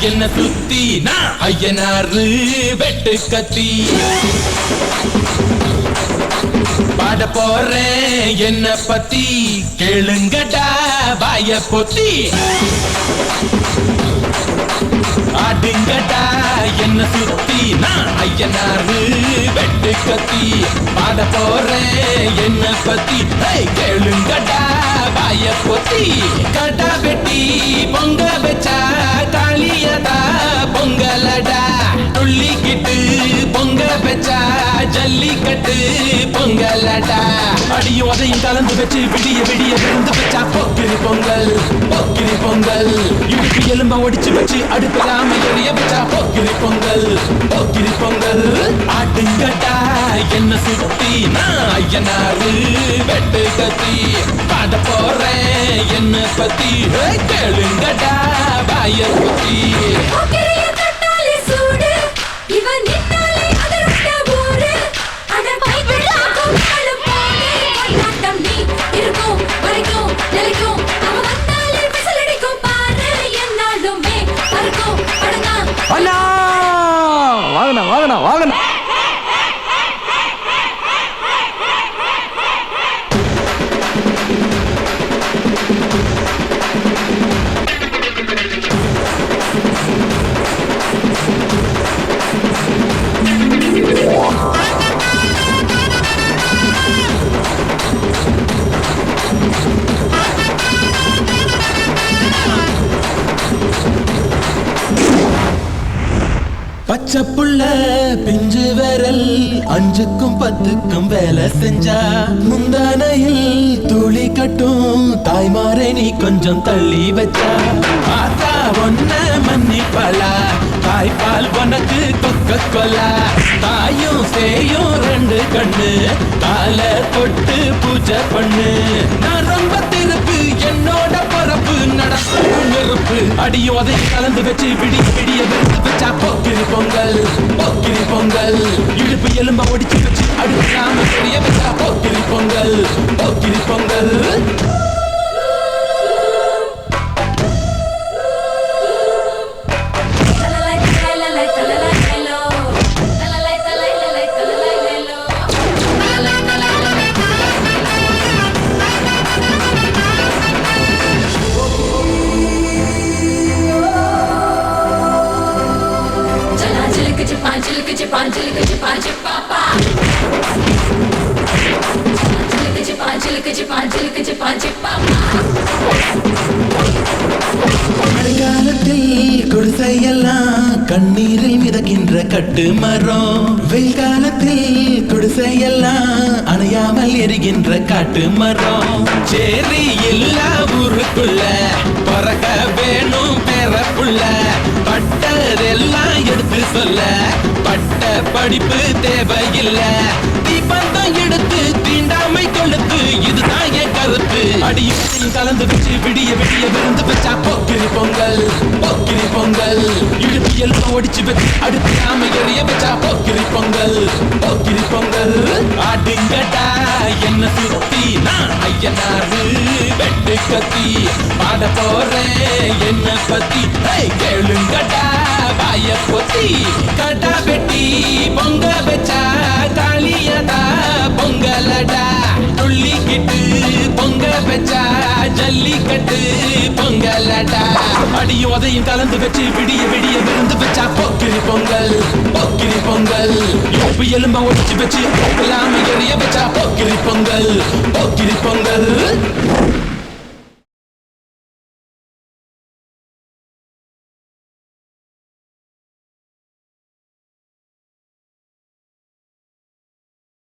என்ன சுத்தி நான் ஐயனாரு வெட்டு கத்தி பாட போறேன் என்ன பத்தி கேளுங்கடா வாய பொத்தி ஆடுங்கடா என்ன சுத்தி நான் ஐயனாரு வெட்டு கத்தி பாட போறேன் என்ன பத்தி கேளுங்கடா வாய பொத்தி கடா வெட்டி பொங்க வச்சா காளியதா பொங்கலடா துள்ளிக்கிட்டு பொங்க வச்சா ஜல்லிக்கட்டு பொங்கலடா அடியும் அதையும் கலந்து வச்சு விடிய விடிய விழுந்து வச்சா போக்கிரி பொங்கல் போக்கிரி பொங்கல் இடுப்பு எலும்ப ஒடிச்சு வச்சு அடுப்பலாம எறிய வச்சா போக்கிரி பொங்கல் போக்கிரி பொங்கல் ஆட்டுங்கட்டா என்ன சுத்தி நான் ஐயனாரு வெட்டு கத்தி பாட போறேன் என்ன பத்தி கேளுங்கடா வாய பத்தி வாங்கண்ணா வாங்கண்ணா வாங்கண்ணா பச்சை புள்ள பிஞ்சு விரல் 5க்கும் 10க்கும் வேலை செஞ்சா முந்தானையில் துளி கட்டும் தாய்மாரை நீ கொஞ்சம் தள்ளி வச்சா ஆத்தா ஒன்ன மன்னிப்பலா தாய்ப்பால் உனக்கு கொக்க கொலா தாயும் சேயும் 2 கண்ணு கால தொட்டு பூஜை பண்ணு நான் ரொம்ப திருப்பு என்னோட பரப்பு நடப்பு நெருப்பு அடியும் அதை கலந்து வச்சு விடிய விடிய வெறுத்து வச்சா போக்கிரி பொங்கல் போக்கிரி பொங்கல் இடுப்பு எலும்ப ஒடிச்சு வச்சு அடுக்காம தெரிய வச்சா போக்கிரி பொங்கல் போக்கிரி பொங்கல் மழைக்காலத்தில் குடிசையெல்லாம் கண்ணீரில் மிதக்கின்ற கட்டு மரம் வெயில் காலத்தில் குடிசையெல்லாம் அணையாமல் எரிகின்ற காட்டு மரம் சேரி எல்லா ஊருக்குள்ள பறக்க வேணும் பேரப்புள்ள பட்டதெல்லாம் எடுத்து சொல்ல பட்ட படிப்பு தேவையில்லை தீபந்தம் எடுத்து தீண்டாமை கொளுத்து இதுதான் என் கருத்து அடியும் கலந்து வச்சு விடிய விடிய விருந்து வச்சா போக்கிரி பொங்கல் போக்கிரி பொங்கல் இடுப்பு எல்லாம் ஒடிச்சு வச்சு அடுக்காம எறிய வச்சா போக்கிரி பொங்கல் போக்கிரி பொங்கல் ஆடுங்கடா என்ன சுத்தி நான் ஐயனாரு வெட்டு கத்தி பாட போறேன் என்ன பத்தி கேளுங்கடா வாய பொத்தி கடா வெட்டி பொங்க வச்சா காளியதா பொங்கலடா துள்ளிக்கிட்டு பொங்க வச்சா ஜல்லிக்கட்டு பொங்கலடா அடியும் அதையும் கலந்து வச்சு விடிய விடிய விருந்து வச்சா போக்கிரி பொங்கல் போக்கிரி பொங்கல் இடுப்பு எலும்ப ஒடிச்சு வச்சு எறிய வச்சா போக்கிரி பொங்கல் போக்கிரி பொங்கல்